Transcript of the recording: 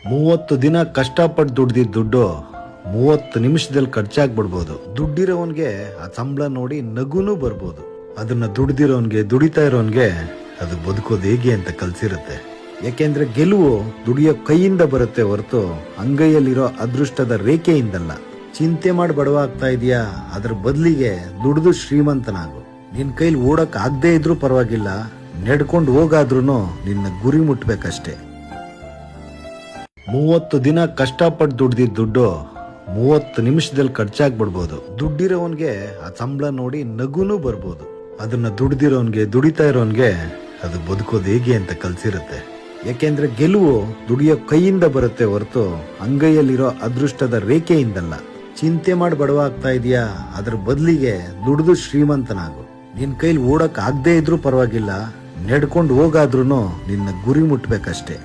30 ದಿನ ಕಷ್ಟಪಟ್ಟು ದುಡ್ದಿದ್ದ ದುಡ್ಡು 30 ನಿಮಿಷದಲ್ಲಿ ಖರ್ಚಾಗ್ಬಿಡ್ಬೋದು. ದುಡ್ಡಿರೋನ್ಗೆ ಆ ಸಂಬಳ ನೋಡಿ ನಗುನೂ ಬರ್ಬೋದು. ಅದನ್ನ ದುಡ್ದಿರೋನ್ಗೆ, ದುಡಿತಾ ಇರೋನ್ಗೆ ಅದು ಬದುಕೋದು ಹೇಗೆ ಅಂತ ಕಲ್ಸಿರುತ್ತೆ. ಯಾಕೆಂದ್ರೆ ಗೆಲುವು ದುಡಿಯೋ ಕೈಯಿಂದ ಬರುತ್ತೆ ಹೊರತು ಅಂಗೈಯಲ್ಲಿರೋ ಅದೃಷ್ಟದ ರೇಖೆಯಿಂದಲ್ಲ. ಚಿಂತೆ ಮಾಡಿ ಬಡವ ಆಗ್ತಾ ಇದೆಯಾ, ಅದ್ರ ಬದಲಿಗೆ ದುಡಿದು ಶ್ರೀಮಂತನಾಗು. ನಿನ್ ಕೈಲಿ ಓಡಕ್ ಆಗದೆ ಇದ್ರೂ ಪರವಾಗಿಲ್ಲ, ನೆಡ್ಕೊಂಡು ಹೋಗಾದ್ರೂ ನಿನ್ನ ಗುರಿ ಮುಟ್ಬೇಕಷ್ಟೇ. 30 ದಿನ ಕಷ್ಟಪಟ್ಟು ದುಡ್ದಿದ್ದ ದುಡ್ಡು 30 ನಿಮಿಷದಲ್ಲಿ ಖರ್ಚಾಗ್ಬಿಡ್ಬೋದು. ದುಡ್ಡಿರೋನ್ಗೆ ಆ ಸಂಬಳ ನೋಡಿ ನಗುನೂ ಬರ್ಬೋದು. ಅದನ್ನ ದುಡ್ದಿರೋನ್ಗೆ, ದುಡಿತಾ ಇರೋನ್ಗೆ ಅದು ಬದುಕೋದು ಹೇಗೆ ಅಂತ ಕಲ್ಸಿರುತ್ತೆ. ಯಾಕೆಂದ್ರೆ ಗೆಲುವು ದುಡಿಯೋ ಕೈಯಿಂದ ಬರುತ್ತೆ ಹೊರತು ಅಂಗೈಯಲ್ಲಿರೋ ಅದೃಷ್ಟದ ರೇಖೆಯಿಂದಲ್ಲ. ಚಿಂತೆ ಮಾಡಿ ಬಡವ ಆಗ್ತಾ ಇದೆಯಾ, ಅದ್ರ ಬದಲಿಗೆ ದುಡಿದು ಶ್ರೀಮಂತನಾಗು. ನಿನ್ ಕೈಲಿ ಓಡಕ್ ಆಗದೆ ಇದ್ರೂ ಪರವಾಗಿಲ್ಲ, ನೆಡ್ಕೊಂಡು ಹೋಗಾದ್ರೂ ನಿನ್ನ ಗುರಿ ಮುಟ್ಬೇಕಷ್ಟೇ.